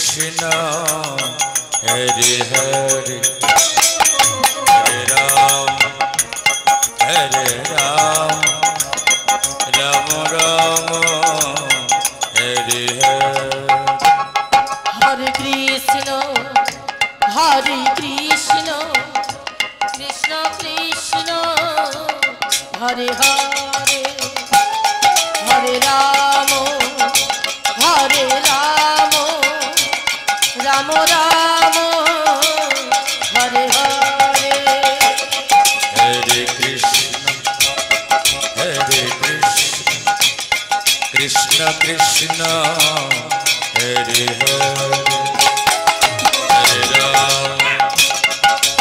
Krishna Hare Hare Hare Ram Hare Ram Ram Ram Hare Hare Hare Krishna Hare Krishna Krishna Krishna Hare Hare Hare Rama Hare Rama Rama Rama Hare Hare Hare Krishna Krishna Krishna Hare Hare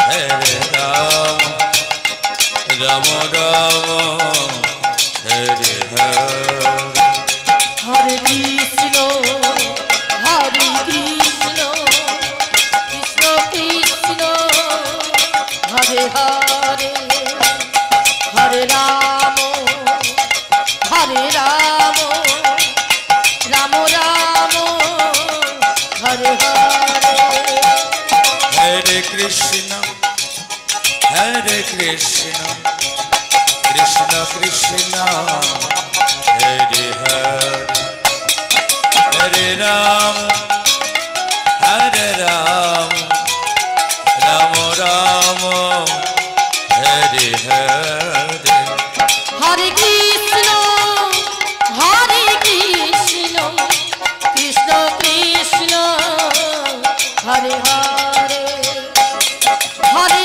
Hare Ram Rama Rama Hare Hare Hare Krishna Hare Krishna Krishna Krishna Hare Hare Hare Rama Hare Rama Rama Rama Hare Hare Hare Krishna Krishna Krishna Hare Hare Hare Ram Rama Rama Hare Hare Hare Krishna Krishna Krishna Hare Hare Hare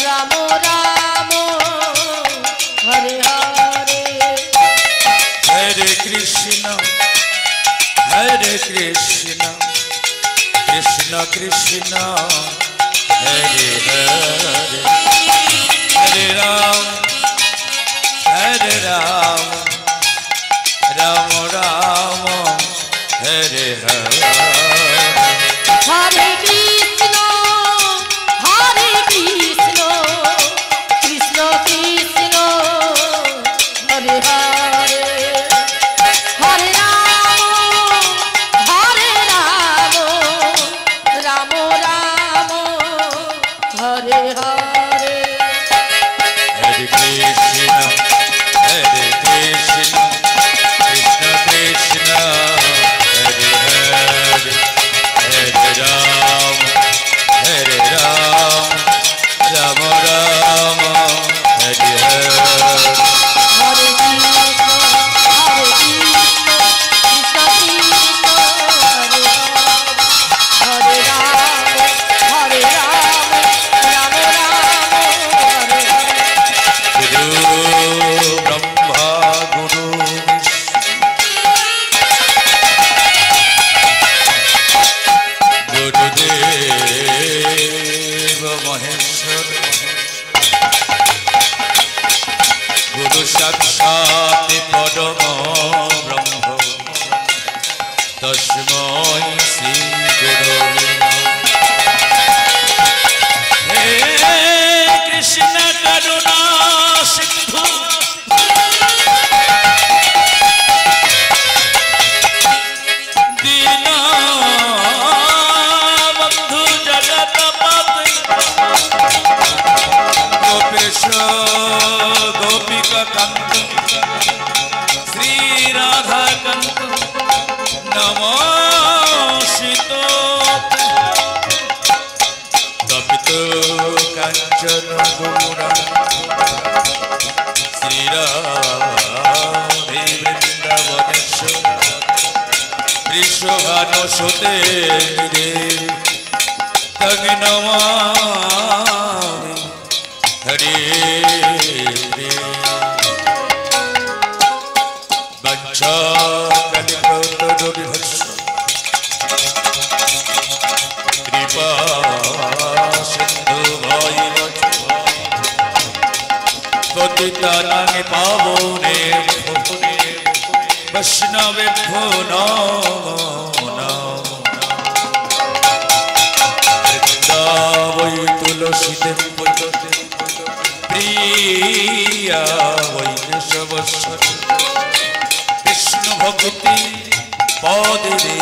Rama Rama Rama Hare Hare Hare Krishna Krishna Krishna Hare Hare Hare Ram Rama Rama Hare Hare Hare Krishna Krishna Krishna Hare Hare Hare Rama Rama Rama Hare Hare Hare Krishna Krishna Krishna Hare Hare Hare Ram Rama Rama Hare Hare Hare Krishna Krishna Krishna Hare Hare Hare Rama Rama Rama Hare Hare Guru Brahma Guru Gurudev Maheshwar Guru Sakshat Padama Brahma Tasmai Shri Gurave Namaha He Krishna Karuna Sindhu Dina Bandhu Jagatapati Gopesha Gopika Kanta Sri Radha Kanta Namashito Tapito Kanchana Gora Sri Radhe Vrindavaneshwar Vishwabhanu Sute Tag Namami Hare Hare Bancha Kalipata Vibhasya Kripa Sindhu Bhaivacha Patitanang Pavone Vaishnavebhyo Namo Namo Vrindavai Tulasi Devata Priya Vai Kesavasya Vishnu পদে রে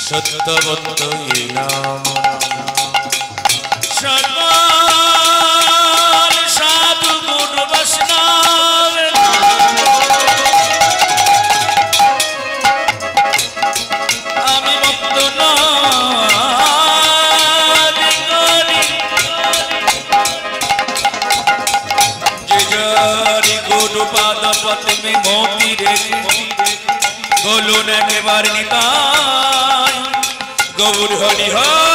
সত্যবন্ত এই নাম সকল সাধু গুণ বৈষ্ণব আমি ভক্ত যে যারি গুরু পাদ পথে মে মোতি রেখে বলুন একেবারে নিতাই গৌর হরি হরি